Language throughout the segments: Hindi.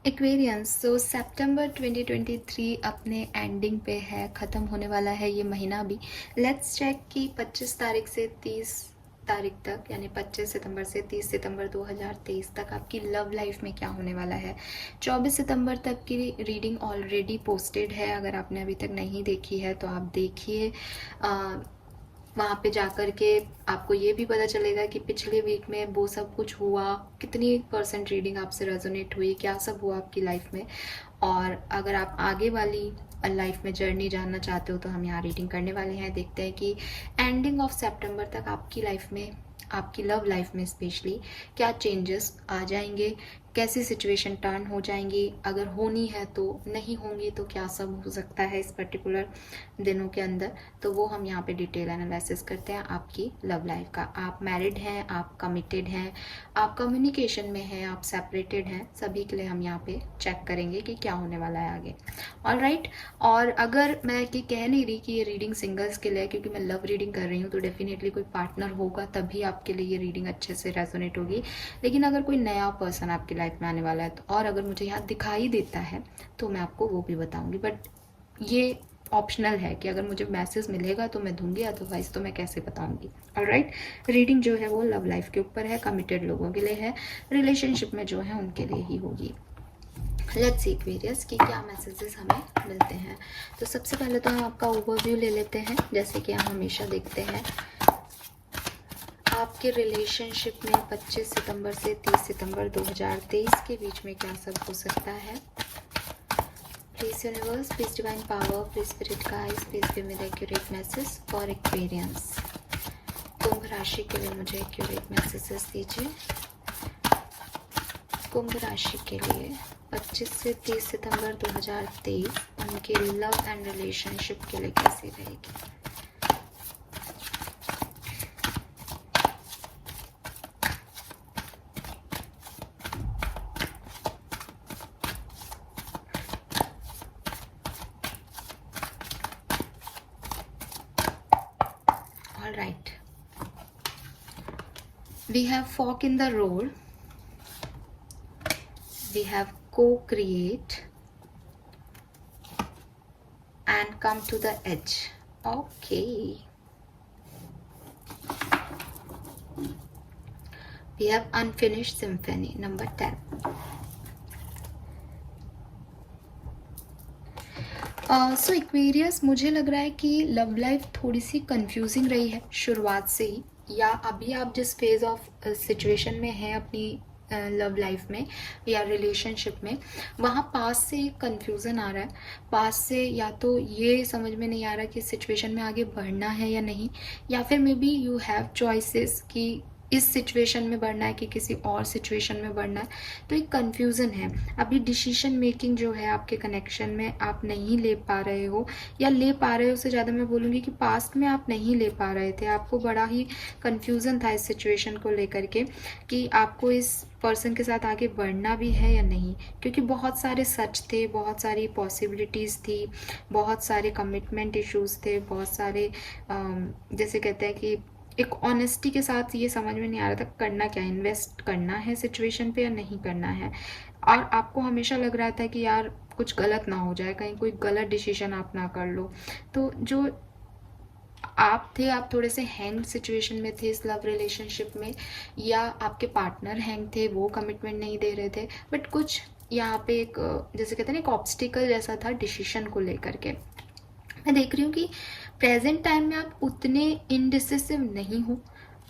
एक्वेरियंस, सो सितंबर 2023 अपने एंडिंग पे है, ख़त्म होने वाला है ये महीना भी। लेट्स चेक कि 25 तारीख से 30 तारीख तक, यानी 25 सितंबर से 30 सितंबर 2023 तक आपकी लव लाइफ में क्या होने वाला है। 24 सितंबर तक की रीडिंग ऑलरेडी पोस्टेड है, अगर आपने अभी तक नहीं देखी है तो आप देखिए। वहाँ पे जाकर के आपको ये भी पता चलेगा कि पिछले वीक में वो सब कुछ हुआ, कितनी परसेंट रीडिंग आपसे रेजोनेट हुई, क्या सब हुआ आपकी लाइफ में। और अगर आप आगे वाली लाइफ में जर्नी जानना चाहते हो तो हम यहाँ रीडिंग करने वाले हैं। देखते हैं कि एंडिंग ऑफ सितंबर तक आपकी लाइफ में, आपकी लव लाइफ में स्पेशली क्या चेंजेस आ जाएंगे, कैसी सिचुएशन टर्न हो जाएंगी, अगर होनी है तो, नहीं होंगी तो क्या सब हो सकता है इस पर्टिकुलर दिनों के अंदर। तो वो हम यहाँ पे डिटेल एनालिसिस करते हैं आपकी लव लाइफ का। आप मैरिड हैं, आप कमिटेड हैं, आप कम्युनिकेशन में हैं, आप सेपरेटेड हैं, सभी के लिए हम यहाँ पे चेक करेंगे कि क्या होने वाला है आगे। ऑलराइट। और अगर मैं कि कह नहीं रही कि ये रीडिंग सिंगल्स के लिए, क्योंकि मैं लव रीडिंग कर रही हूँ तो डेफिनेटली कोई पार्टनर होगा तभी आपके लिए ये रीडिंग अच्छे से रेजोनेट होगी। लेकिन अगर कोई नया पर्सन आपकी लाइफ में आने वाला है तो, और अगर मुझे यहाँ दिखाई देता है तो मैं आपको वो भी बताऊंगी। बट ये ऑप्शनल है कि अगर मुझे मैसेज मिलेगा तो मैं दूंगी, अदरवाइज तो मैं कैसे बताऊंगी। ऑलराइट। रीडिंग जो है वो लव लाइफ के ऊपर है, कमिटेड लोगों के लिए है, रिलेशनशिप में जो है उनके लिए ही होगी। लेट्स सी एक्वेरियस कि क्या मैसेजेस हमें मिलते हैं। तो सबसे पहले तो हम आपका ओवरव्यू ले लेते हैं, जैसे कि हम हमेशा देखते हैं। आपके रिलेशनशिप में 25 सितंबर से 30 सितंबर 2023 के बीच में क्या सब हो सकता है। Please universe, please divine power, please spirit guides, please give me the accurate message for Aquarians. Kumbh राशि के लिए मुझे एक्यूरेट मैसेजेस दीजिए। कुंभ राशि के लिए 25 से 30 सितंबर 2023 उनकी लव एंड रिलेशनशिप के लिए कैसी रहेगी। All right. We have fork in the road. We have co-create and come to the edge. Okay. We have unfinished symphony, number 10. So Aquarius, मुझे लग रहा है कि लव लाइफ थोड़ी सी कंफ्यूजिंग रही है शुरुआत से ही, या अभी आप जिस फेज ऑफ सिचुएशन में हैं अपनी लव लाइफ में या रिलेशनशिप में, वहाँ पास से एक कन्फ्यूज़न आ रहा है। पास से या तो ये समझ में नहीं आ रहा कि सिचुएशन में आगे बढ़ना है या नहीं, या फिर may be you have choices कि इस सिचुएशन में बढ़ना है कि किसी और सिचुएशन में बढ़ना है। तो एक कन्फ्यूज़न है। अभी डिसीजन मेकिंग जो है आपके कनेक्शन में आप नहीं ले पा रहे हो, या ले पा रहे हो से ज़्यादा मैं बोलूँगी कि पास्ट में आप नहीं ले पा रहे थे। आपको बड़ा ही कन्फ्यूज़न था इस सिचुएशन को लेकर के कि आपको इस पर्सन के साथ आगे बढ़ना भी है या नहीं, क्योंकि बहुत सारे सच थे, बहुत सारी पॉसिबिलिटीज़ थी, बहुत सारे कमिटमेंट इश्यूज़ थे, बहुत सारे जैसे कहते हैं कि एक ऑनेस्टी के साथ ये समझ में नहीं आ रहा था करना क्या, इन्वेस्ट करना है सिचुएशन पे या नहीं करना है। और आपको हमेशा लग रहा था कि यार कुछ गलत ना हो जाए, कहीं कोई गलत डिसीजन आप ना कर लो। तो जो आप थे, आप थोड़े से हैंग सिचुएशन में थे इस लव रिलेशनशिप में, या आपके पार्टनर हैंग थे, वो कमिटमेंट नहीं दे रहे थे। बट कुछ यहाँ पे एक जैसे कहते हैं ना, एक ऑब्स्टिकल जैसा था डिसीजन को लेकर के। मैं देख रही हूँ कि प्रेजेंट टाइम में आप उतने इनडिसिसिव नहीं हो।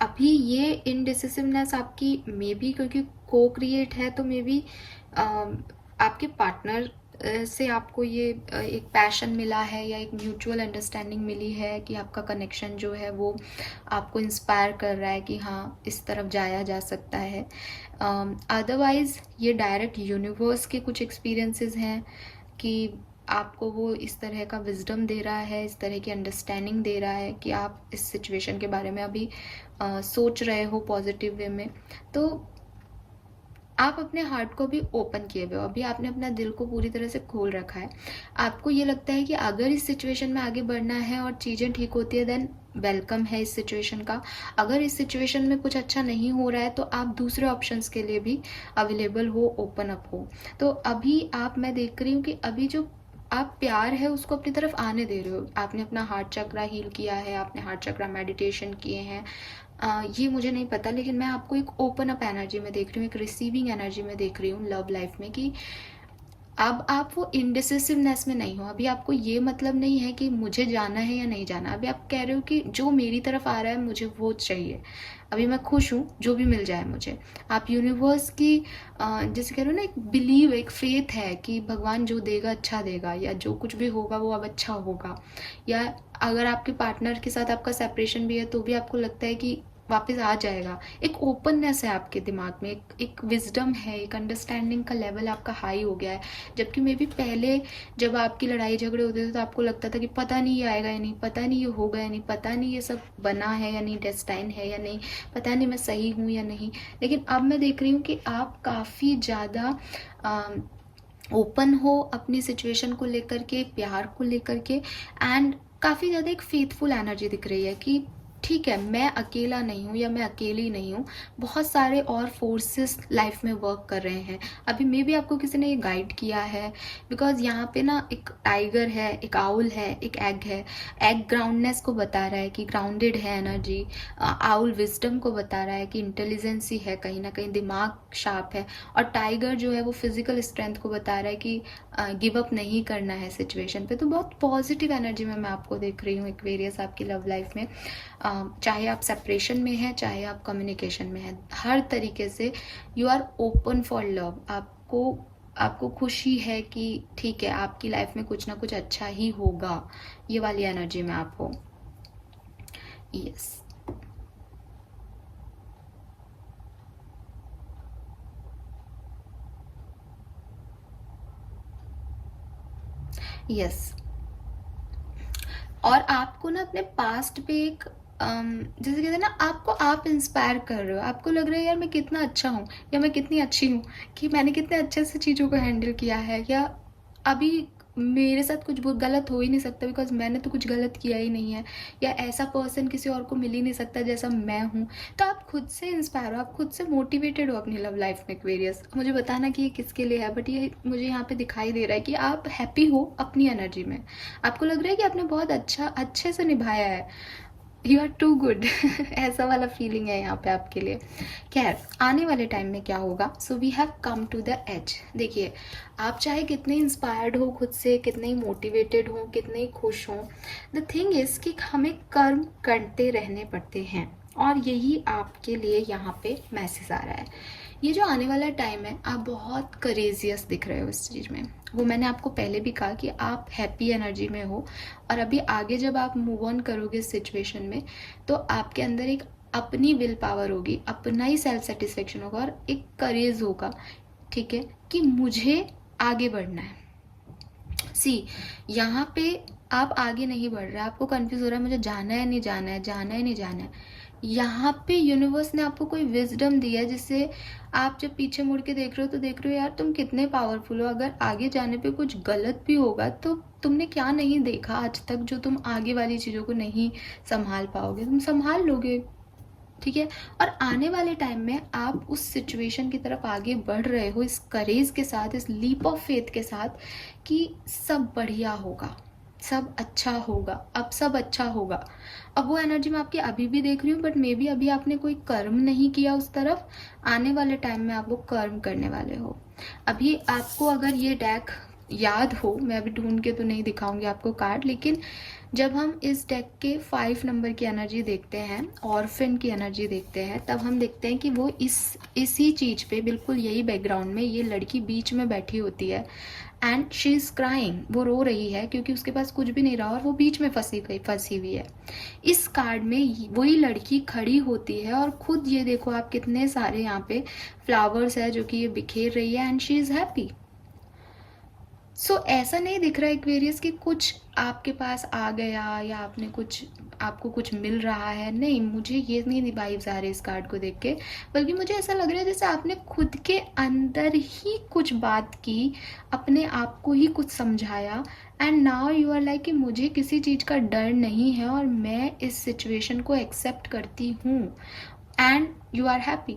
अभी ये इनडिसिसिवनेस आपकी मे बी क्योंकि को क्रिएट है, तो मे बी आपके पार्टनर से आपको ये एक पैशन मिला है या एक म्यूचुअल अंडरस्टैंडिंग मिली है कि आपका कनेक्शन जो है वो आपको इंस्पायर कर रहा है कि हाँ इस तरफ जाया जा सकता है। अदरवाइज़ ये डायरेक्ट यूनिवर्स के कुछ एक्सपीरियंसेस हैं कि आपको वो इस तरह का विजडम दे रहा है, इस तरह की अंडरस्टैंडिंग दे रहा है कि आप इस सिचुएशन के बारे में अभी सोच रहे हो पॉजिटिव वे में। तो आप अपने हार्ट को भी ओपन किए हुए हो, अभी आपने अपना दिल को पूरी तरह से खोल रखा है। आपको ये लगता है कि अगर इस सिचुएशन में आगे बढ़ना है और चीज़ें ठीक होती है, देन वेलकम है इस सिचुएशन का। अगर इस सिचुएशन में कुछ अच्छा नहीं हो रहा है तो आप दूसरे ऑप्शंस के लिए भी अवेलेबल हो, ओपन अप हो। तो अभी मैं देख रही हूँ कि अभी जो आप प्यार है उसको अपनी तरफ आने दे रहे हो। आपने अपना हार्ट चक्रा हील किया है, आपने हार्ट चक्रा मेडिटेशन किए हैं, ये मुझे नहीं पता, लेकिन मैं आपको एक ओपन अप एनर्जी में देख रही हूँ, एक रिसीविंग एनर्जी में देख रही हूँ लव लाइफ में, कि अब आप वो इंडिसिसिवनेस में नहीं हो। अभी आपको ये मतलब नहीं है कि मुझे जाना है या नहीं जाना। अभी आप कह रहे हो कि जो मेरी तरफ आ रहा है मुझे वो चाहिए। अभी मैं खुश हूँ जो भी मिल जाए मुझे। आप यूनिवर्स की जैसे कह रहे हो ना, एक बिलीव, एक फेथ है कि भगवान जो देगा अच्छा देगा, या जो कुछ भी होगा वो अब अच्छा होगा। या अगर आपके पार्टनर के साथ आपका सेपरेशन भी है तो भी आपको लगता है कि वापस आ जाएगा। एक ओपननेस है आपके दिमाग में, एक विजडम है, एक अंडरस्टैंडिंग का लेवल आपका हाई हो गया है। जबकि मे बी पहले जब आपकी लड़ाई झगड़े होते थे तो आपको लगता था कि पता नहीं ये आएगा या नहीं, पता नहीं ये होगा या नहीं, पता नहीं ये सब बना है या नहीं, डेस्टाइन है या नहीं, पता नहीं मैं सही हूँ या नहीं। लेकिन अब मैं देख रही हूँ कि आप काफ़ी ज़्यादा ओपन हो अपनी सिचुएशन को लेकर के, प्यार को लेकर के, एंड काफ़ी ज़्यादा एक फेथफुल एनर्जी दिख रही है कि ठीक है, मैं अकेला नहीं हूँ या मैं अकेली नहीं हूँ, बहुत सारे और फोर्सेस लाइफ में वर्क कर रहे हैं। अभी मे भी आपको किसी ने ये गाइड किया है, बिकॉज यहाँ पे ना एक टाइगर है, एक आउल है, एक एग है। एग ग्राउंडनेस को बता रहा है कि ग्राउंडेड है एनर्जी। आउल विजडम को बता रहा है कि इंटेलिजेंसी है, कहीं ना कहीं दिमाग शार्प है। और टाइगर जो है वो फिजिकल स्ट्रेंथ को बता रहा है कि गिव अप नहीं करना है सिचुएशन पे। तो बहुत पॉजिटिव एनर्जी में मैं आपको देख रही हूँ एक्वेरियस आपकी लव लाइफ में। चाहे आप सेपरेशन में हैं, चाहे आप कम्युनिकेशन में हैं, हर तरीके से you are open for love. आपको खुशी है कि ठीक है, आपकी लाइफ में कुछ ना कुछ अच्छा ही होगा। ये वाली एनर्जी में आप हो। यस। यस। और आपको ना अपने पास्ट पे एक जैसे कहते हैं ना, आपको आप इंस्पायर कर रहे हो। आपको लग रहा है यार मैं कितना अच्छा हूँ, या मैं कितनी अच्छी हूँ, कि मैंने कितने अच्छे से चीज़ों को हैंडल किया है, या अभी मेरे साथ कुछ गलत हो ही नहीं सकता बिकॉज मैंने तो कुछ गलत किया ही नहीं है, या ऐसा पर्सन किसी और को मिल ही नहीं सकता जैसा मैं हूँ। तो आप खुद से इंस्पायर हो, आप खुद से मोटिवेटेड हो अपनी लव लाइफ में एक्वेरियस। मुझे बताना कि ये किसके लिए है, बट ये मुझे यहाँ पे दिखाई दे रहा है कि आप हैप्पी हो अपनी एनर्जी में। आपको लग रहा है कि आपने बहुत अच्छे से निभाया है, यू आर टू गुड। ऐसा वाला फीलिंग है यहाँ पे आपके लिए। खैर, आने वाले टाइम में क्या होगा, so we have come to the edge. देखिए, आप चाहे कितने इंस्पायर्ड हो खुद से, कितने ही मोटिवेटेड हो, कितने ही खुश हो, द थिंग इज कि हमें कर्म करते रहने पड़ते हैं। और यही आपके लिए यहाँ पे मैसेज आ रहा है। ये जो आने वाला टाइम है, आप बहुत करेजियस दिख रहे हो इस चीज़ में। वो मैंने आपको पहले भी कहा कि आप हैप्पी एनर्जी में हो, और अभी आगे जब आप मूव ऑन करोगे इस सिचुएशन में, तो आपके अंदर एक अपनी विल पावर होगी, अपना ही सेल्फ सेटिस्फेक्शन होगा, और एक करेज होगा, ठीक है, कि मुझे आगे बढ़ना है। सी, यहाँ पे आप आगे नहीं बढ़ रहे, आपको कंफ्यूज हो रहा है मुझे जाना है नहीं जाना है, जाना है नहीं जाना है। यहाँ पे यूनिवर्स ने आपको कोई विजडम दिया है, जिससे आप जब पीछे मुड़ के देख रहे हो तो देख रहे हो यार तुम कितने पावरफुल हो। अगर आगे जाने पे कुछ गलत भी होगा तो तुमने क्या नहीं देखा आज तक, जो तुम आगे वाली चीज़ों को नहीं संभाल पाओगे, तुम संभाल लोगे, ठीक है। और आने वाले टाइम में आप उस सिचुएशन की तरफ आगे बढ़ रहे हो इस करेज के साथ, इस लीप ऑफ फेथ के साथ, कि सब बढ़िया होगा, सब अच्छा होगा, अब सब अच्छा होगा। अब वो एनर्जी मैं आपकी अभी भी देख रही हूँ, बट मे बी अभी आपने कोई कर्म नहीं किया उस तरफ। आने वाले टाइम में आप वो कर्म करने वाले हो। अभी आपको अगर ये डेक याद हो, मैं अभी ढूंढ के तो नहीं दिखाऊंगी आपको कार्ड, लेकिन जब हम इस डेक के 5 नंबर की एनर्जी देखते हैं, ऑर्फन की एनर्जी देखते हैं, तब हम देखते हैं कि वो इसी चीज़ पे, बिल्कुल यही बैकग्राउंड में, ये लड़की बीच में बैठी होती है, एंड शी इज़ क्राइंग, वो रो रही है क्योंकि उसके पास कुछ भी नहीं रहा और वो बीच में फंसी हुई है। इस कार्ड में वही लड़की खड़ी होती है, और खुद ये देखो आप, कितने सारे यहाँ पे फ्लावर्स है जो कि ये बिखेर रही है, एंड शी इज़ हैप्पी। सो ऐसा नहीं दिख रहा एक्वेरियस कि कुछ आपके पास आ गया या आपको कुछ मिल रहा है। नहीं, मुझे ये नहीं वाइब्स आ रही इस कार्ड को देख के, बल्कि मुझे ऐसा लग रहा है जैसे आपने खुद के अंदर ही कुछ बात की, अपने आप को ही कुछ समझाया, and now you are like कि मुझे किसी चीज़ का डर नहीं है और मैं इस सिचुएशन को एक्सेप्ट करती हूँ, एंड यू आर हैप्पी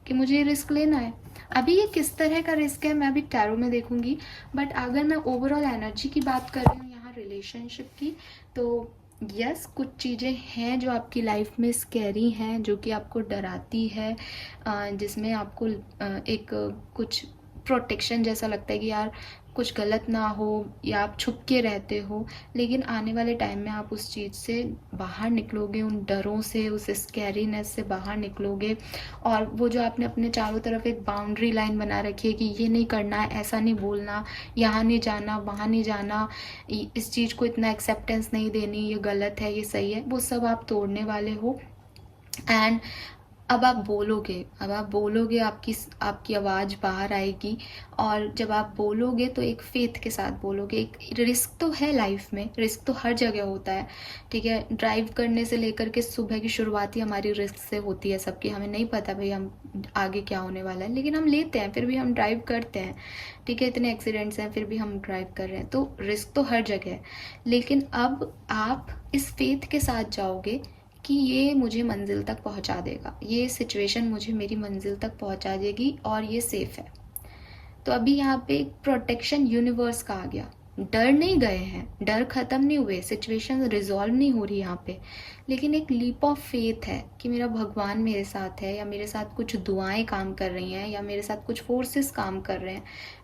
कि मुझे रिस्क लेना है। अभी ये किस तरह का रिस्क है मैं अभी टैरो में देखूंगी, बट अगर मैं ओवरऑल एनर्जी की बात कर रही हूँ यहाँ रिलेशनशिप की, तो यस कुछ चीज़ें हैं जो आपकी लाइफ में स्कैरी हैं, जो कि आपको डराती है, जिसमें आपको एक कुछ प्रोटेक्शन जैसा लगता है कि यार कुछ गलत ना हो, या आप छुप के रहते हो, लेकिन आने वाले टाइम में आप उस चीज़ से बाहर निकलोगे, उन डरों से, उस स्कैरीनेस से बाहर निकलोगे। और वो जो आपने अपने चारों तरफ एक बाउंड्री लाइन बना रखी है कि ये नहीं करना है, ऐसा नहीं बोलना, यहाँ नहीं जाना, वहाँ नहीं जाना, इस चीज़ को इतना एक्सेप्टेंस नहीं देनी, ये गलत है, ये सही है, वो सब आप तोड़ने वाले हो। एंड अब आप बोलोगे आपकी आवाज़ बाहर आएगी, और जब आप बोलोगे तो एक फेथ के साथ बोलोगे। एक रिस्क तो है लाइफ में, रिस्क तो हर जगह होता है, ठीक है। ड्राइव करने से लेकर के सुबह की शुरुआत ही हमारी रिस्क से होती है सबकी। हमें नहीं पता भाई हम आगे क्या होने वाला है, लेकिन हम लेते हैं, फिर भी हम ड्राइव करते हैं, ठीक है। इतने एक्सीडेंट्स हैं फिर भी हम ड्राइव कर रहे हैं, तो रिस्क तो हर जगह है। लेकिन अब आप इस फेथ के साथ जाओगे कि ये मुझे मंजिल तक पहुंचा देगा, ये सिचुएशन मुझे मेरी मंजिल तक पहुंचा देगी और ये सेफ है। तो अभी यहाँ पे एक प्रोटेक्शन यूनिवर्स का आ गया। डर नहीं गए हैं, डर खत्म नहीं हुए, सिचुएशन रिजॉल्व नहीं हो रही यहाँ पे, लेकिन एक लीप ऑफ फेथ है कि मेरा भगवान मेरे साथ है, या मेरे साथ कुछ दुआएं काम कर रही हैं, या मेरे साथ कुछ फोर्सेस काम कर रहे हैं,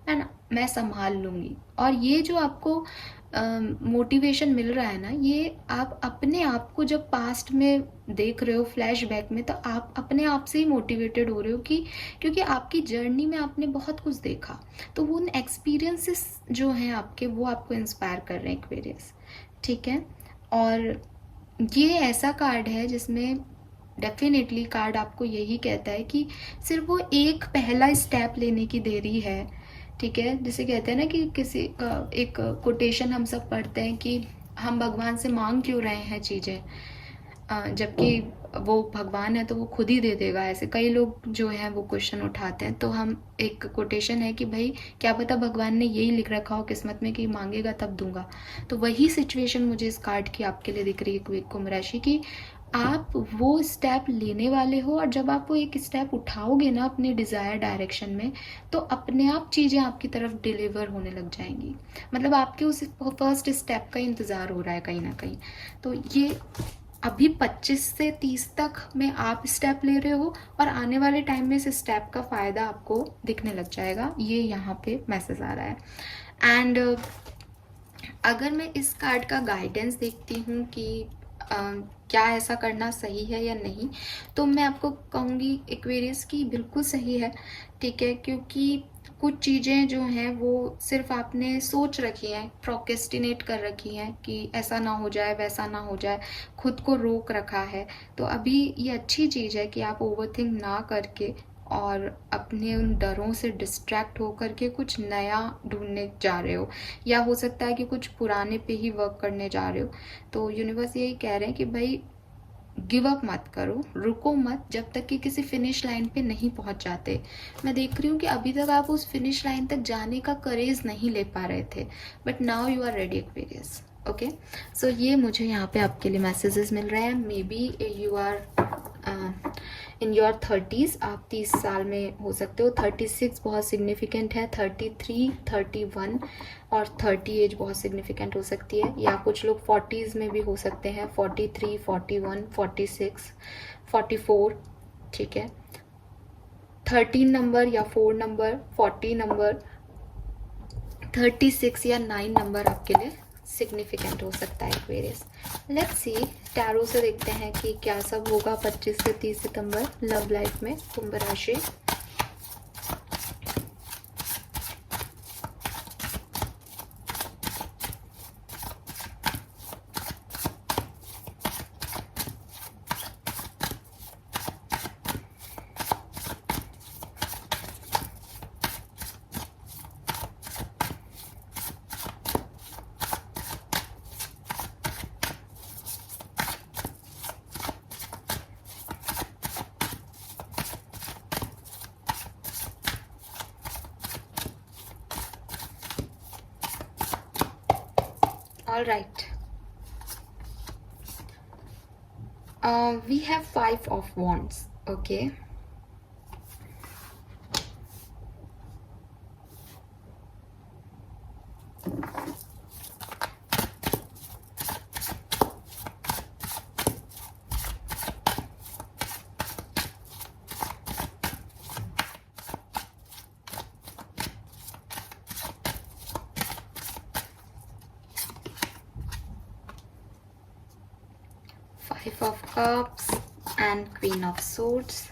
एंड मैं संभाल लूँगी। और ये जो आपको मोटिवेशन मिल रहा है ना, ये आप अपने आप को जब पास्ट में देख रहे हो फ्लैशबैक में, तो आप अपने आप से ही मोटिवेटेड हो रहे हो कि क्योंकि आपकी जर्नी में आपने बहुत कुछ देखा, तो वो उन एक्सपीरियंसेस जो हैं आपके, वो आपको इंस्पायर कर रहे हैं एक्वेरियस, ठीक है। और ये ऐसा कार्ड है जिसमें डेफिनेटली कार्ड आपको यही कहता है कि सिर्फ वो एक पहला स्टेप लेने की देरी है, ठीक है। जिसे कहते हैं ना कि किसी एक कोटेशन हम सब पढ़ते हैं कि हम भगवान से मांग क्यों रहे हैं चीज़ें, जबकि वो भगवान है तो वो खुद ही दे देगा। ऐसे कई लोग जो हैं वो क्वेश्चन उठाते हैं, तो हम एक कोटेशन है कि भाई क्या पता भगवान ने यही लिख रखा हो किस्मत में कि मांगेगा तब दूंगा। तो वही सिचुएशन मुझे इस कार्ड की आपके लिए दिख रही है कुंभ राशि की। आप वो स्टेप लेने वाले हो, और जब आप वो एक स्टेप उठाओगे ना अपने डिज़ायर डायरेक्शन में, तो अपने आप चीज़ें आपकी तरफ डिलीवर होने लग जाएंगी। मतलब आपके उस फर्स्ट स्टेप का इंतज़ार हो रहा है कहीं ना कहीं। तो ये अभी 25 से 30 तक में आप स्टेप ले रहे हो, और आने वाले टाइम में इस स्टेप का फ़ायदा आपको दिखने लग जाएगा, ये यहाँ पे मैसेज आ रहा है। एंड अगर मैं इस कार्ड का गाइडेंस देखती हूँ कि क्या ऐसा करना सही है या नहीं, तो मैं आपको कहूँगी एक्वेरियस की बिल्कुल सही है, ठीक है। क्योंकि कुछ चीज़ें जो हैं वो सिर्फ आपने सोच रखी हैं, प्रोक्रेस्टिनेट कर रखी हैं कि ऐसा ना हो जाए, वैसा ना हो जाए, खुद को रोक रखा है। तो अभी ये अच्छी चीज़ है कि आप ओवरथिंक ना करके और अपने उन डरों से डिस्ट्रैक्ट होकर के कुछ नया ढूंढने जा रहे हो, या हो सकता है कि कुछ पुराने पे ही वर्क करने जा रहे हो। तो यूनिवर्स यही कह रहे हैं कि भाई गिव अप मत करो, रुको मत जब तक कि किसी फिनिश लाइन पे नहीं पहुंच जाते। मैं देख रही हूँ कि अभी तक आप उस फिनिश लाइन तक जाने का करेज नहीं ले पा रहे थे, but now you are ready Aquarius, okay. सो ये मुझे यहाँ पे आपके लिए मैसेजेस मिल रहे हैं। Maybe you are in your 30s, आप 30 साल में हो सकते हो। 36 बहुत सिग्निफिकेंट है, 33, 31 और 30 एज बहुत सिग्निफिकेंट हो सकती है, या कुछ लोग 40s में भी हो सकते हैं, 43, 41, 46, 44, ठीक है। 13 नंबर या 4 नंबर, 40 नंबर, 36 या 9 नंबर आपके लिए सिग्निफिकेंट हो सकता है एक्वेरियस। लेट्स सी, टैरो से देखते हैं कि क्या सब होगा 25 से 30 सितंबर लव लाइफ में कुंभ राशि। All right. We have 5 of Wands. Okay. Five of Cups and Queen of Swords.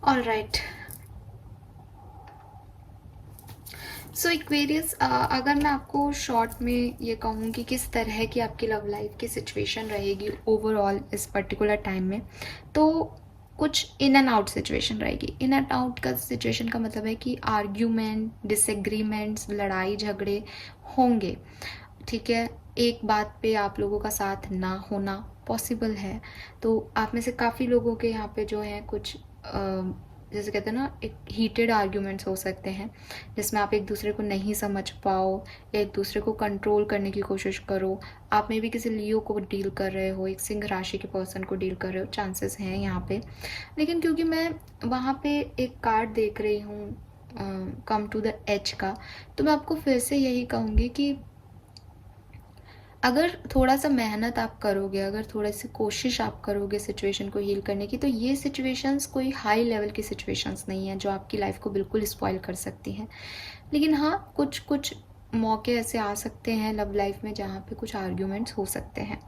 All right. So Aquarius, अगर मैं आपको शॉर्ट में ये कहूँ कि किस तरह की आपकी लव लाइफ की सिचुएशन रहेगी ओवरऑल इस पर्टिकुलर टाइम में, तो कुछ इन एंड आउट सिचुएशन रहेगी. इन एंड आउट का सिचुएशन का मतलब है कि आर्ग्यूमेंट, डिसएग्रीमेंट्स, लड़ाई झगड़े होंगे. ठीक है, एक बात पे आप लोगों का साथ ना होना पॉसिबल है. तो आप में से काफ़ी लोगों के यहाँ पे जो है कुछ जैसे कहते हैं ना, एक हीटेड आर्ग्यूमेंट्स हो सकते हैं जिसमें आप एक दूसरे को नहीं समझ पाओ, एक दूसरे को कंट्रोल करने की कोशिश करो. आप में भी किसी लियो को डील कर रहे हो, एक सिंह राशि के पर्सन को डील कर रहे हो, चांसेस हैं यहाँ पे. लेकिन क्योंकि मैं वहाँ पे एक कार्ड देख रही हूँ कम टू द एज का, तो मैं आपको फिर से यही कहूँगी कि अगर थोड़ा सा मेहनत आप करोगे, अगर थोड़ी सी कोशिश आप करोगे सिचुएशन को हील करने की, तो ये सिचुएशंस कोई हाई लेवल की सिचुएशंस नहीं है जो आपकी लाइफ को बिल्कुल स्पॉइल कर सकती हैं. लेकिन हाँ, कुछ कुछ मौके ऐसे आ सकते हैं लव लाइफ में जहाँ पे कुछ आर्ग्यूमेंट्स हो सकते हैं.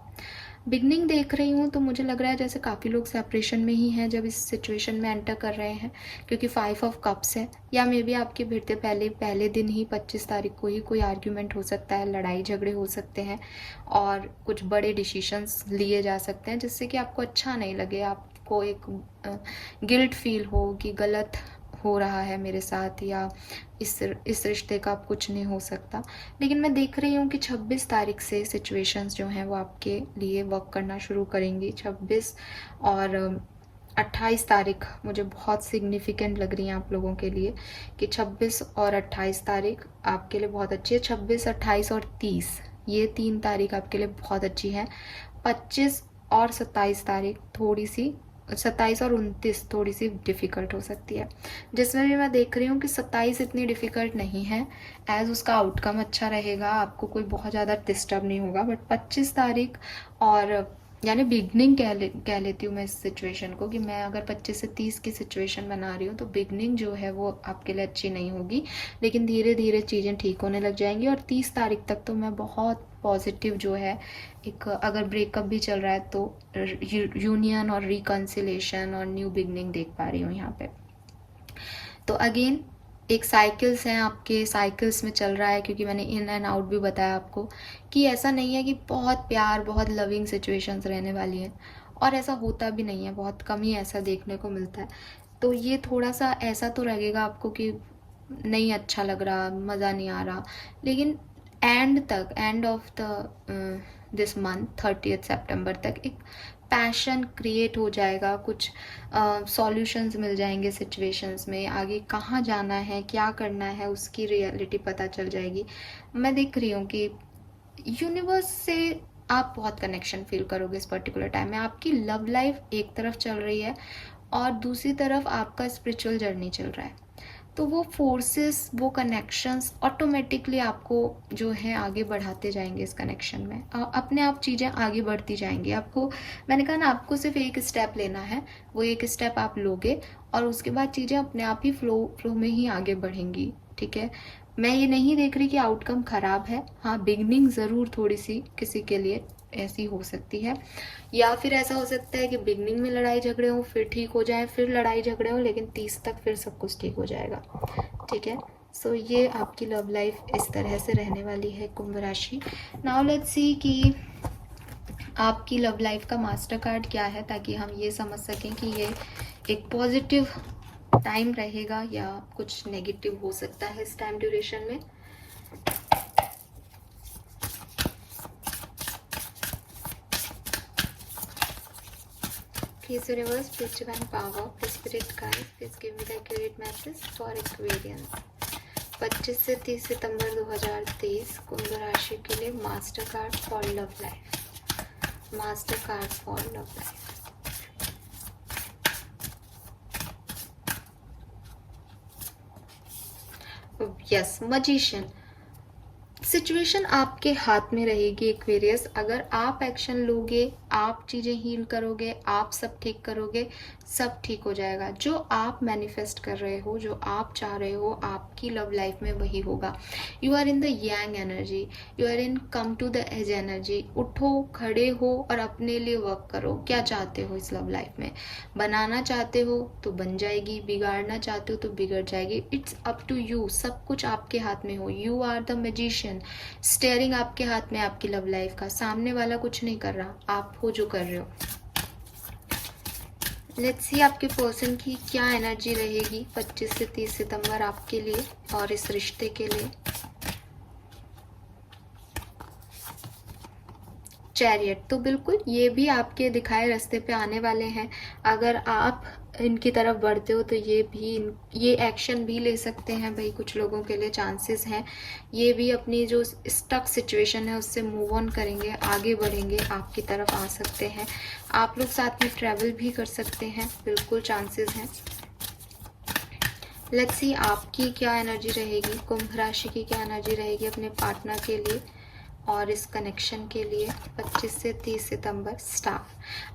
बिगनिंग देख रही हूँ तो मुझे लग रहा है जैसे काफ़ी लोग सेपरेशन में ही हैं जब इस सिचुएशन में एंटर कर रहे हैं, क्योंकि 5 of Cups है. या मे बी आपके भिड़ते पहले दिन ही 25 तारीख को ही कोई आर्ग्यूमेंट हो सकता है, लड़ाई झगड़े हो सकते हैं और कुछ बड़े डिसीशंस लिए जा सकते हैं जिससे कि आपको अच्छा नहीं लगे, आपको एक गिल्ट फील हो कि गलत हो रहा है मेरे साथ, या इस रिश्ते का अब कुछ नहीं हो सकता. लेकिन मैं देख रही हूँ कि 26 तारीख से सिचुएशंस जो हैं वो आपके लिए वर्क करना शुरू करेंगी. 26 और 28 तारीख मुझे बहुत सिग्निफिकेंट लग रही है आप लोगों के लिए, कि 26 और 28 तारीख आपके लिए बहुत अच्छी है. 26, 28 और 30, ये 3 तारीख आपके लिए बहुत अच्छी है. 25 और 27 तारीख थोड़ी सी, 27 और 29 थोड़ी सी डिफ़िकल्ट हो सकती है. जिसमें भी मैं देख रही हूँ कि 27 इतनी डिफ़िकल्ट नहीं है, एज़ उसका आउटकम अच्छा रहेगा, आपको कोई बहुत ज़्यादा डिस्टर्ब नहीं होगा. बट 25 तारीख और यानी बिगनिंग कह लेती हूँ मैं इस सिचुएशन को, कि मैं अगर 25 से 30 की सिचुएशन बना रही हूँ तो बिगनिंग जो है वो आपके लिए अच्छी नहीं होगी. लेकिन धीरे धीरे चीज़ें ठीक होने लग जाएंगी और 30 तारीख तक तो मैं बहुत पॉजिटिव जो है, एक अगर ब्रेकअप भी चल रहा है तो यूनियन और रिकन्सिलेशन और न्यू बिगनिंग देख पा रही हूँ यहाँ पे. तो अगेन एक साइकिल्स हैं, आपके साइकिल्स में चल रहा है, क्योंकि मैंने इन एंड आउट भी बताया आपको कि ऐसा नहीं है कि बहुत प्यार, बहुत लविंग सिचुएशंस रहने वाली हैं. और ऐसा होता भी नहीं है, बहुत कम ही ऐसा देखने को मिलता है। तो ये थोड़ा सा ऐसा तो लगेगा आपको कि नहीं अच्छा लग रहा, मज़ा नहीं आ रहा, लेकिन end of the this month 30 सितंबर तक एक पैशन क्रिएट हो जाएगा, कुछ सॉल्यूशंस मिल जाएंगे सिचुएशंस में, आगे कहाँ जाना है, क्या करना है, उसकी रियलिटी पता चल जाएगी। मैं देख रही हूँ कि यूनिवर्स से आप बहुत कनेक्शन फील करोगे इस पर्टिकुलर टाइम में। आपकी लव लाइफ एक तरफ चल रही है और दूसरी तरफ आपका स्पिरिचुअल जर्नी चल रहा है, तो वो फोर्सेस, वो कनेक्शंस ऑटोमेटिकली आपको जो है आगे बढ़ाते जाएंगे इस कनेक्शन में। अपने आप चीज़ें आगे बढ़ती जाएंगी। आपको, मैंने कहा ना, आपको सिर्फ एक स्टेप लेना है, वो एक स्टेप आप लोगे और उसके बाद चीज़ें अपने आप ही फ्लो में ही आगे बढ़ेंगी। ठीक है, मैं ये नहीं देख रही कि आउटकम ख़राब है। हाँ, बिगनिंग ज़रूर थोड़ी सी किसी के लिए ऐसी हो सकती है, या फिर ऐसा हो सकता है कि बिगनिंग में लड़ाई झगड़े हो, फिर ठीक हो जाए, फिर लड़ाई झगड़े हो, लेकिन 30 तक फिर सब कुछ ठीक हो जाएगा। ठीक है, सो ये आपकी लव लाइफ इस तरह से रहने वाली है कुंभ राशि। नाउ लेट्स सी कि आपकी लव लाइफ का मास्टर कार्ड क्या है, ताकि हम ये समझ सकें कि ये एक पॉजिटिव टाइम रहेगा या कुछ नेगेटिव हो सकता है इस टाइम ड्यूरेशन में। Please universe, please divine power, please spirit guide, please give me the accurate message for Aquarians। 25 से 30 सितंबर 2023 कुंभ राशि के लिए master card for love life. Master card for love life. Yes, magician. Situation आपके हाथ में रहेगी एक्वेरियस। अगर आप एक्शन लोगे, आप चीज़ें हील करोगे, आप सब ठीक करोगे, सब ठीक हो जाएगा। जो आप मैनिफेस्ट कर रहे हो, जो आप चाह रहे हो, आपकी लव लाइफ में वही होगा। You are in the yang energy, you are in come to the edge energy. उठो, खड़े हो और अपने लिए वर्क करो। क्या चाहते हो इस लव लाइफ में? बनाना चाहते हो तो बन जाएगी, बिगाड़ना चाहते हो तो बिगड़ जाएगी। इट्स अप टू यू, सब कुछ आपके हाथ में हो। You are the magician. Steering आपके हाथ में, आपकी लव लाइफ का। सामने वाला कुछ नहीं कर रहा, आप हो जो कर रहे हो। लेट्स सी आपके पर्सन की क्या एनर्जी रहेगी 25 से 30 सितंबर आपके लिए और इस रिश्ते के लिए। चैरियट, तो बिल्कुल ये भी आपके दिखाए रास्ते पे आने वाले हैं। अगर आप इनकी तरफ बढ़ते हो तो ये एक्शन भी ले सकते हैं भाई। कुछ लोगों के लिए चांसेस हैं, ये भी अपनी जो स्टक सिचुएशन है उससे मूव ऑन करेंगे, आगे बढ़ेंगे, आपकी तरफ आ सकते हैं। आप लोग साथ में ट्रैवल भी कर सकते हैं, बिल्कुल चांसेस हैं। लेट्स सी आपकी क्या एनर्जी रहेगी, कुंभ राशि की क्या एनर्जी रहेगी अपने पार्टनर के लिए और इस कनेक्शन के लिए 25 से 30 सितंबर। स्टार,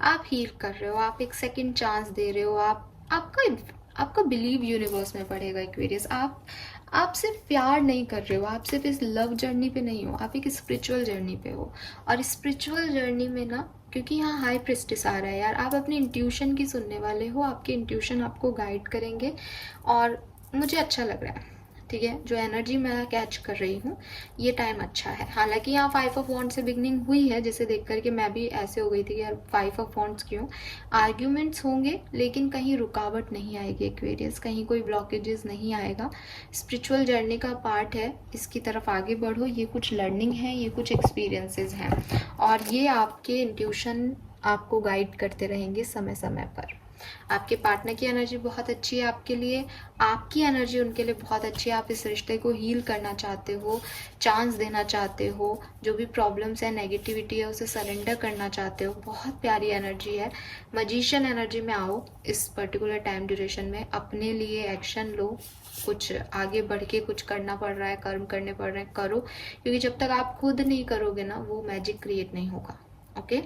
आप हील कर रहे हो, आप एक सेकंड चांस दे रहे हो। आपका बिलीव यूनिवर्स में बढ़ेगा एक्वेरियस। आप सिर्फ प्यार नहीं कर रहे हो, आप सिर्फ इस लव जर्नी पे नहीं हो, आप एक स्पिरिचुअल जर्नी पे हो। और स्पिरिचुअल जर्नी में ना, क्योंकि यहाँ हाई प्रेस्टिस आ रहा है यार, आप अपनी इंट्यूशन की सुनने वाले हो। आपके इंट्यूशन आपको गाइड करेंगे और मुझे अच्छा लग रहा है। ठीक है, जो एनर्जी मैं कैच कर रही हूँ, ये टाइम अच्छा है। हालांकि यहाँ 5 ऑफ वॉन्ड्स से बिगनिंग हुई है, जिसे देख करके मैं भी ऐसे हो गई थी कि यार 5 ऑफ वॉन्ड्स क्यों। आर्ग्यूमेंट्स होंगे लेकिन कहीं रुकावट नहीं आएगी एक्वेरियस, कहीं कोई ब्लॉकेजेस नहीं आएगा। स्पिरिचुअल जर्नी का पार्ट है, इसकी तरफ आगे बढ़ो। ये कुछ लर्निंग है, ये कुछ एक्सपीरियंसेस हैं और ये आपके इंट्यूशन आपको गाइड करते रहेंगे समय समय पर। आपके पार्टनर की एनर्जी बहुत अच्छी है आपके लिए, आपकी एनर्जी उनके लिए बहुत अच्छी है। आप इस रिश्ते को हील करना चाहते हो, चांस देना चाहते हो, जो भी प्रॉब्लम्स है, नेगेटिविटी है, उसे सरेंडर करना चाहते हो। बहुत प्यारी एनर्जी है। मजिशियन एनर्जी में आओ इस पर्टिकुलर टाइम ड्यूरेशन में, अपने लिए एक्शन लो। कुछ आगे बढ़ के कुछ करना पड़ रहा है, कर्म करने पड़ रहे हैं, करो, क्योंकि जब तक आप खुद नहीं करोगे ना, वो मैजिक क्रिएट नहीं होगा। ओके,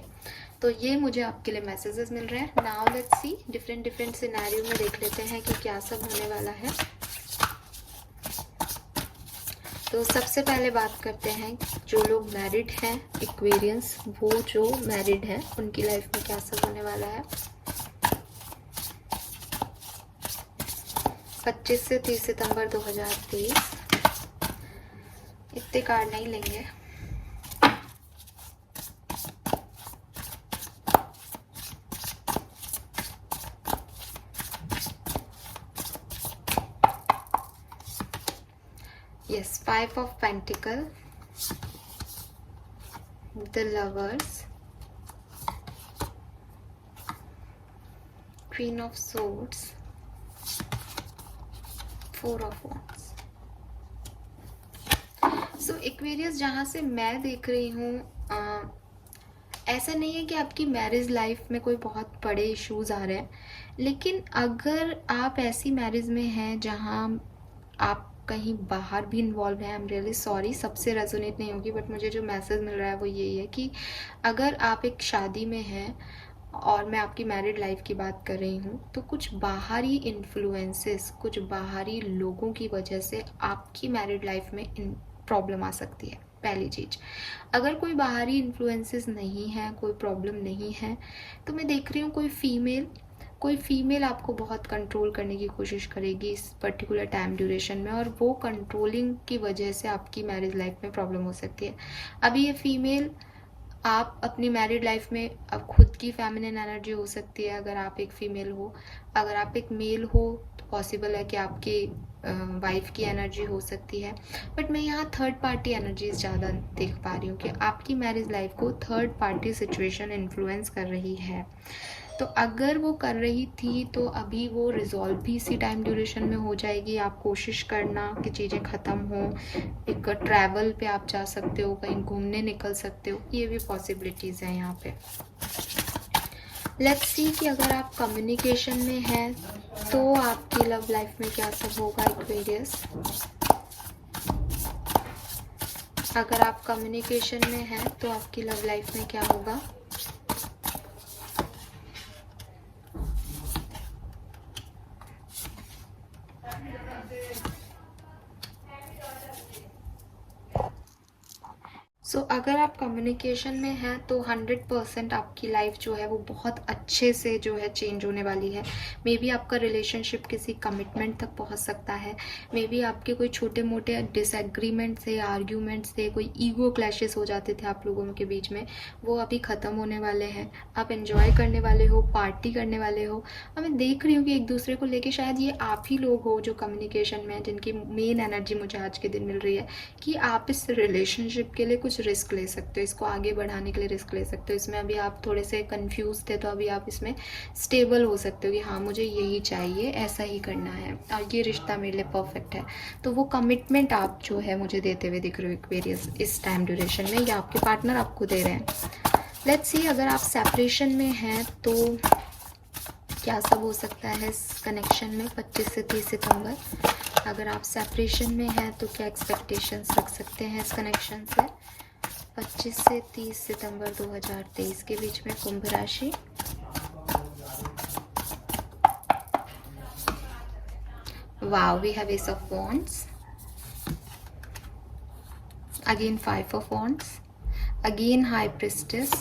तो ये मुझे आपके लिए मैसेजेस मिल रहे हैं। Now let's see, different scenario में देख लेते हैं कि क्या सब होने वाला है। तो सबसे पहले बात करते हैं, जो लोग मैरिड हैं एक्वेरियंस, वो जो मैरिड हैं उनकी लाइफ में क्या सब होने वाला है 25 से 30 सितंबर 2023। इतने कार्ड नहीं लेंगे। Yes, 5 of pentacle, the lovers, queen of swords, 4 of wands। So Aquarius, जहाँ से मैं देख रही हूँ, ऐसा नहीं है कि आपकी मैरिज लाइफ में कोई बहुत बड़े इश्यूज आ रहे हैं, लेकिन अगर आप ऐसी मैरिज में हैं जहाँ आप कहीं बाहर भी इन्वॉल्व हैं, आई एम रियली सॉरी, सबसे रेजोनेट नहीं होगी, बट मुझे जो मैसेज मिल रहा है वो यही है कि अगर आप एक शादी में हैं और मैं आपकी मैरिड लाइफ की बात कर रही हूँ, तो कुछ बाहरी इन्फ्लुएंसेस, कुछ बाहरी लोगों की वजह से आपकी मैरिड लाइफ में प्रॉब्लम आ सकती है। पहली चीज़, अगर कोई बाहरी इन्फ्लुएंसेस नहीं है, कोई प्रॉब्लम नहीं है, तो मैं देख रही हूँ कोई फीमेल आपको बहुत कंट्रोल करने की कोशिश करेगी इस पर्टिकुलर टाइम ड्यूरेशन में, और वो कंट्रोलिंग की वजह से आपकी मैरिज लाइफ में प्रॉब्लम हो सकती है। अभी ये फीमेल, आप अपनी मैरिड लाइफ में, अब खुद की फेमिनिन एनर्जी हो सकती है अगर आप एक फीमेल हो, अगर आप एक मेल हो तो पॉसिबल है कि आपकी वाइफ की एनर्जी हो सकती है, बट मैं यहाँ थर्ड पार्टी एनर्जीज ज़्यादा देख पा रही हूँ कि आपकी मैरिज लाइफ को थर्ड पार्टी सिचुएशन इन्फ्लुएंस कर रही है। तो अगर वो कर रही थी तो अभी वो रिजॉल्व भी इसी टाइम ड्यूरेशन में हो जाएगी। आप कोशिश करना कि चीज़ें ख़त्म हो, एक ट्रैवल पे आप जा सकते हो, कहीं घूमने निकल सकते हो, ये भी पॉसिबिलिटीज़ हैं यहाँ पे। लेट्स सी कि अगर आप कम्युनिकेशन में हैं तो आपकी लव लाइफ में क्या सब होगा एक्वेरियस। अगर आप कम्युनिकेशन में हैं तो आपकी लव लाइफ में क्या होगा। सो अगर आप कम्युनिकेशन में हैं तो 100% आपकी लाइफ जो है वो बहुत अच्छे से जो है चेंज होने वाली है। मे बी आपका रिलेशनशिप किसी कमिटमेंट तक पहुंच सकता है, मे बी आपके कोई छोटे मोटे डिसएग्रीमेंट से, आर्ग्यूमेंट से, कोई ईगो क्लैशेस हो जाते थे आप लोगों के बीच में, वो अभी ख़त्म होने वाले हैं। आप एंजॉय करने वाले हो, पार्टी करने वाले हो, और मैं देख रही हूँ कि एक दूसरे को लेके शायद ये आप ही लोग हो जो कम्युनिकेशन में, जिनकी मेन एनर्जी मुझे आज के दिन मिल रही है कि आप इस रिलेशनशिप के लिए कुछ रिस्क ले सकते हो, इसको आगे बढ़ाने के लिए रिस्क ले सकते हो। इसमें अभी आप थोड़े से कंफ्यूज थे तो अभी आप इसमें स्टेबल हो सकते हो कि हाँ मुझे यही चाहिए, ऐसा ही करना है और ये रिश्ता मेरे लिए परफेक्ट है। तो वो कमिटमेंट आप जो है मुझे देते हुए दिख रहे हो एक्वेरियस इस टाइम ड्यूरेशन में, या आपके पार्टनर आपको दे रहे हैं। लेट्स सी अगर आप सेपरेशन में हैं तो क्या सब हो सकता है इस कनेक्शन में 25 से 30 सितंबर। अगर आप सेपरेशन में हैं तो क्या एक्सपेक्टेशंस रख सकते हैं इस कनेक्शन से 25 से 30 सितंबर 2023 के बीच में। कुंभ राशि, wow, we have ace of wands, again 5 of wands, again high priestess,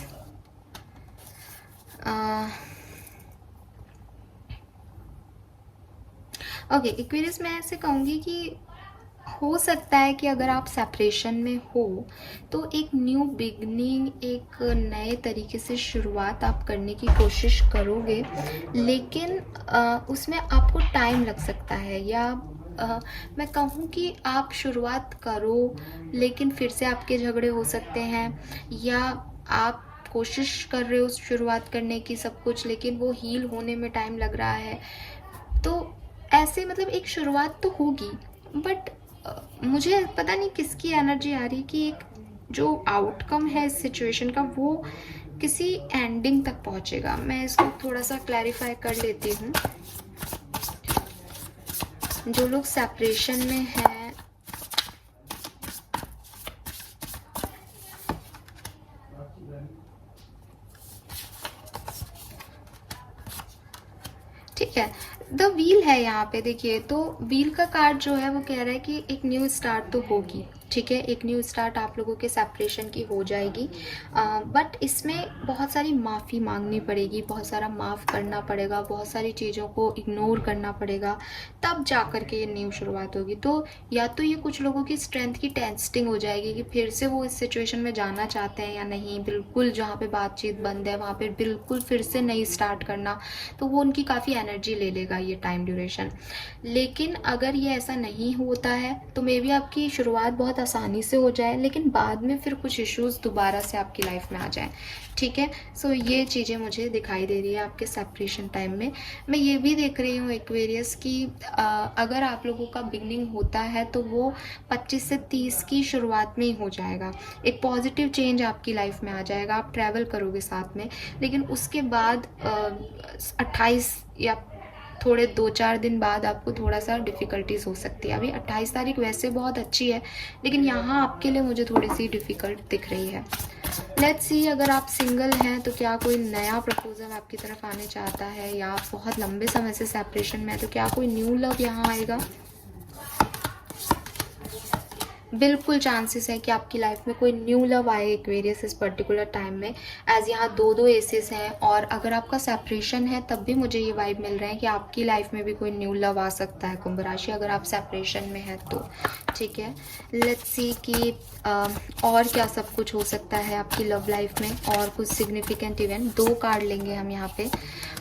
okay Aquarius, मैं ऐसे कहूँगी कि हो सकता है कि अगर आप सेपरेशन में हो तो एक न्यू बिगनिंग, एक नए तरीके से शुरुआत आप करने की कोशिश करोगे, लेकिन उसमें आपको टाइम लग सकता है, या मैं कहूँ कि आप शुरुआत करो लेकिन फिर से आपके झगड़े हो सकते हैं, या आप कोशिश कर रहे हो शुरुआत करने की सब कुछ, लेकिन वो हील होने में टाइम लग रहा है। तो ऐसे मतलब एक शुरुआत तो होगी, बट मुझे पता नहीं किसकी एनर्जी आ रही कि एक जो आउटकम है इस सिचुएशन का वो किसी एंडिंग तक पहुंचेगा। मैं इसको थोड़ा सा क्लैरिफाई कर लेती हूँ। जो लोग सेपरेशन में हैं, ठीक है, द व्हील है यहाँ पे, देखिए तो व्हील का कार्ड जो है वो कह रहा है कि एक न्यू स्टार्ट तो होगी, ठीक है, एक न्यू स्टार्ट आप लोगों के सेपरेशन की हो जाएगी, बट इसमें बहुत सारी माफ़ी मांगनी पड़ेगी, बहुत सारा माफ़ करना पड़ेगा, बहुत सारी चीज़ों को इग्नोर करना पड़ेगा, तब जा कर के ये न्यू शुरुआत होगी। तो या तो ये कुछ लोगों की स्ट्रेंथ की टेस्टिंग हो जाएगी कि फिर से वो इस सिचुएशन में जाना चाहते हैं या नहीं, बिल्कुल जहाँ पे बातचीत बंद है वहाँ पे बिल्कुल फिर से नई स्टार्ट करना, तो वो उनकी काफ़ी एनर्जी ले लेगा ये टाइम ड्यूरेशन। लेकिन अगर ये ऐसा नहीं होता है तो मे बी आपकी शुरुआत बहुत आसानी से हो जाए, लेकिन बाद में फिर कुछ इश्यूज़ दोबारा से आपकी लाइफ में आ जाएं। ठीक है, सो ये चीज़ें मुझे दिखाई दे रही है आपके सेपरेशन टाइम में। मैं ये भी देख रही हूँ एक्वेरियस की अगर आप लोगों का बिगनिंग होता है तो वो 25 से 30 की शुरुआत में ही हो जाएगा। एक पॉजिटिव चेंज आपकी लाइफ में आ जाएगा, आप ट्रैवल करोगे साथ में, लेकिन उसके बाद 28 या थोड़े 2-4 दिन बाद आपको थोड़ा सा डिफ़िकल्टीज़ हो सकती है। अभी 28 तारीख वैसे बहुत अच्छी है, लेकिन यहाँ आपके लिए मुझे थोड़ी सी डिफ़िकल्ट दिख रही है। लेट्स सी, अगर आप सिंगल हैं तो क्या कोई नया प्रपोजल आपकी तरफ आने चाहता है, या आप बहुत लंबे समय से सेपरेशन में है तो क्या कोई न्यू लव यहाँ आएगा। बिल्कुल चांसेस है कि आपकी लाइफ में कोई न्यू लव आए एक्वेरियस इस पर्टिकुलर टाइम में, एज यहाँ 2 एसेस हैं। और अगर आपका सेपरेशन है तब भी मुझे ये वाइब मिल रहे हैं कि आपकी लाइफ में भी कोई न्यू लव आ सकता है कुंभ राशि, अगर आप सेपरेशन में है तो। ठीक है, लेट्स सी कि और क्या सब कुछ हो सकता है आपकी लव लाइफ में, और कुछ सिग्निफिकेंट इवेंट। 2 कार्ड लेंगे हम यहाँ पे।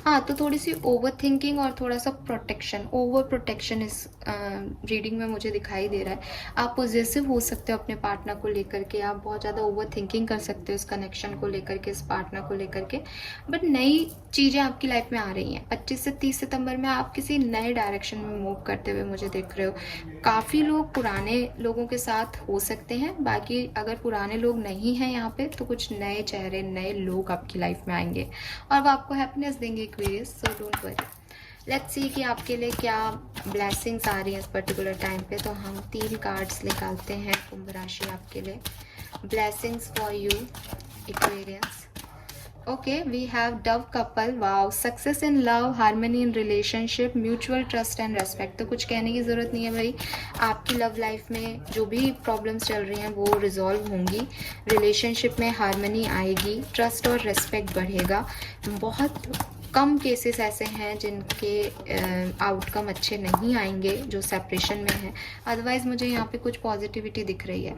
हाँ, तो थोड़ी सी ओवर थिंकिंग और थोड़ा सा प्रोटेक्शन, ओवर प्रोटेक्शन इस रीडिंग में मुझे दिखाई दे रहा है। आप पॉजिटिव हो सकते हो अपने पार्टनर को लेकर के, आप बहुत ज़्यादा ओवर थिंकिंग कर सकते हो इस कनेक्शन को लेकर के, इस पार्टनर को लेकर के, बट नई चीज़ें आपकी लाइफ में आ रही हैं। 25 से 30 सितंबर में आप किसी नए डायरेक्शन में मूव करते हुए मुझे दिख रहे हो। काफ़ी लोग पुराने लोगों के साथ हो सकते हैं, बाकी अगर पुराने लोग नहीं हैं यहाँ पे तो कुछ नए चेहरे, नए लोग आपकी लाइफ में आएंगे और वो आपको हैप्पीनेस देंगे Aquarius, so don't worry. Let's see कि आपके लिए क्या ब्लेसिंग्स आ रही हैं इस पर्टिकुलर टाइम पे। तो हम 3 कार्ड्स निकालते हैं कुंभ राशि आपके लिए। Blessings for you Aquarius. Okay, we have dove couple, wow, success in love, harmony in relationship, mutual trust and respect. तो कुछ कहने की ज़रूरत नहीं है भाई, आपकी लव लाइफ में जो भी प्रॉब्लम्स चल रही हैं वो रिजॉल्व होंगी, रिलेशनशिप में हार्मनी आएगी, ट्रस्ट और रेस्पेक्ट बढ़ेगा। बहुत कम केसेस ऐसे हैं जिनके आउटकम अच्छे नहीं आएंगे जो सेपरेशन में है, अदरवाइज मुझे यहाँ पे कुछ पॉजिटिविटी दिख रही है।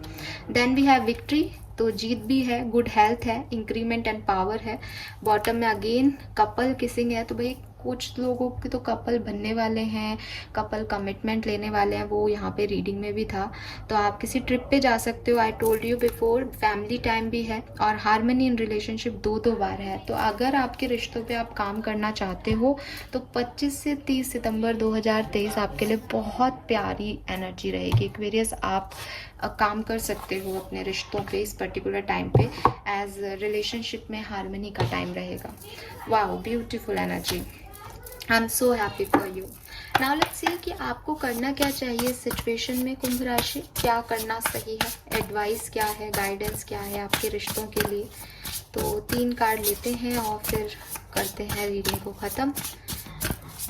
देन वी हैव विक्ट्री, तो जीत भी है, गुड हेल्थ है, इंक्रीमेंट एंड पावर है। बॉटम में अगेन कपल किसिंग है, तो भाई कुछ लोगों के तो कपल बनने वाले हैं, कपल कमिटमेंट लेने वाले हैं, वो यहाँ पे रीडिंग में भी था। तो आप किसी ट्रिप पे जा सकते हो, I told you before, family time भी है, और हार्मनी इन रिलेशनशिप 2 बार है। तो अगर आपके रिश्तों पे आप काम करना चाहते हो तो 25 से 30 सितंबर 2023 आपके लिए बहुत प्यारी एनर्जी रहेगी एक्वेरियस। आप काम कर सकते हो अपने रिश्तों पे इस पर्टिकुलर टाइम पे, एज रिलेशनशिप में हार्मनी का टाइम रहेगा। Wow, beautiful energy, I am so happy for you. Now let's see कि आपको करना क्या चाहिए इस सिचुएशन में कुंभ राशि, क्या करना सही है, एडवाइस क्या है, गाइडेंस क्या है आपके रिश्तों के लिए। तो 3 कार्ड लेते हैं और फिर करते हैं रीडिंग को ख़त्म।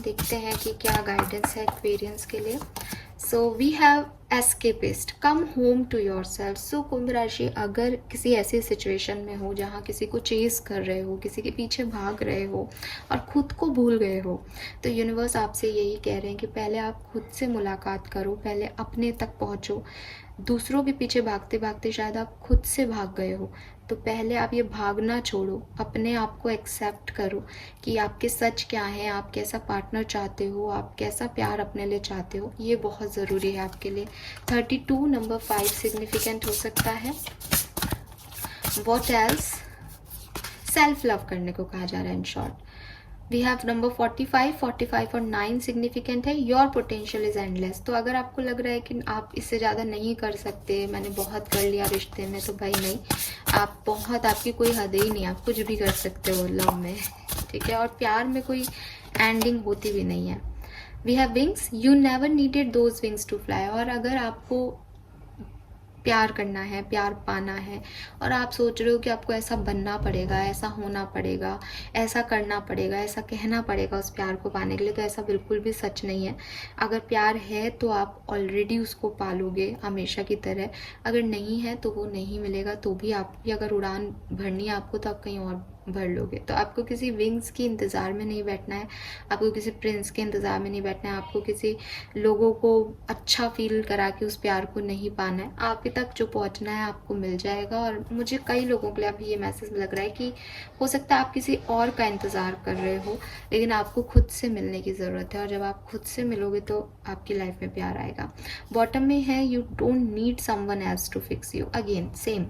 देखते हैं कि क्या गाइडेंस है एक्वेरियंस के लिए। So we have escapist, come home to yourself. So Kumbh राशि, अगर किसी ऐसी सिचुएशन में हो जहाँ किसी को चेस कर रहे हो, किसी के पीछे भाग रहे हो और खुद को भूल गए हो, तो यूनिवर्स आपसे यही कह रहे हैं कि पहले आप खुद से मुलाकात करो, पहले अपने तक पहुँचो। दूसरों के पीछे भागते भागते शायद आप खुद से भाग गए हो, तो पहले आप ये भागना छोड़ो, अपने आप को एक्सेप्ट करो कि आपके सच क्या हैं, आप कैसा पार्टनर चाहते हो, आप कैसा प्यार अपने लिए चाहते हो, ये बहुत ज़रूरी है आपके लिए। 32 नंबर 5 सिग्निफिकेंट हो सकता है। व्हाट एल्स, सेल्फ लव करने को कहा जा रहा है in short. We have number 45 और 9 सिग्निफिकेंट है। Your potential is endless. तो अगर आपको लग रहा है कि आप इससे ज़्यादा नहीं कर सकते, मैंने बहुत कर लिया रिश्ते में, तो भाई नहीं, आप बहुत, आपकी कोई हद ही नहीं, आप कुछ भी कर सकते हो लव में, ठीक है। और प्यार में कोई एंडिंग होती भी नहीं है। We have wings, you never needed those wings to fly. और अगर आपको प्यार करना है, प्यार पाना है, और आप सोच रहे हो कि आपको ऐसा बनना पड़ेगा, ऐसा होना पड़ेगा, ऐसा करना पड़ेगा, ऐसा कहना पड़ेगा उस प्यार को पाने के लिए, तो ऐसा बिल्कुल भी सच नहीं है। अगर प्यार है तो आप ऑलरेडी उसको पालोगे हमेशा की तरह। अगर नहीं है तो वो नहीं मिलेगा, तो भी आपकी अगर उड़ान भरनी है आपको, तो आप कहीं और भर लोगे। तो आपको किसी विंग्स की इंतज़ार में नहीं बैठना है, आपको किसी प्रिंस के इंतज़ार में नहीं बैठना है, आपको किसी लोगों को अच्छा फील करा के उस प्यार को नहीं पाना है। आप ही तक जो पहुंचना है आपको मिल जाएगा। और मुझे कई लोगों के लिए अभी ये मैसेज लग रहा है कि हो सकता है आप किसी और का इंतज़ार कर रहे हो, लेकिन आपको खुद से मिलने की ज़रूरत है, और जब आप खुद से मिलोगे तो आपकी लाइफ में प्यार आएगा। बॉटम में है, you don't need someone else to fix you. Again same,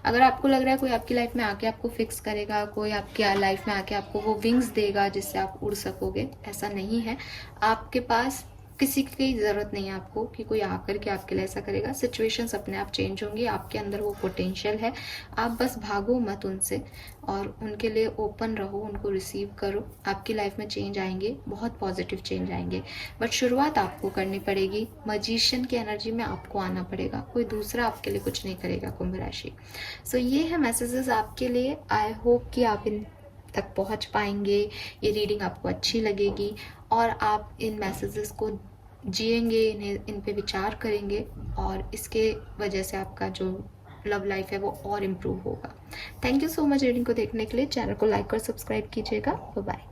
अगर आपको लग रहा है कोई आपकी लाइफ में आके आपको फिक्स करेगा, कोई आपकी लाइफ में आके आपको वो विंग्स देगा जिससे आप उड़ सकोगे, ऐसा नहीं है। आपके पास किसी की ज़रूरत नहीं है आपको कि कोई आकर के आपके लिए ऐसा करेगा। सिचुएशंस अपने आप चेंज होंगी, आपके अंदर वो पोटेंशियल है, आप बस भागो मत उनसे, और उनके लिए ओपन रहो, उनको रिसीव करो। आपकी लाइफ में चेंज आएंगे, बहुत पॉजिटिव चेंज आएंगे, बट शुरुआत आपको करनी पड़ेगी। मजिशियन की एनर्जी में आपको आना पड़ेगा, कोई दूसरा आपके लिए कुछ नहीं करेगा कुंभ राशि। सो ये है मैसेजेस आपके लिए। आई होप कि आप इन तक पहुंच पाएंगे, ये रीडिंग आपको अच्छी लगेगी, और आप इन मैसेजेस को जिएंगे, इन्हें इन पे विचार करेंगे, और इसके वजह से आपका जो लव लाइफ है वो और इम्प्रूव होगा। Thank you so much reading को देखने के लिए। चैनल को लाइक और सब्सक्राइब कीजिएगा। Bye bye.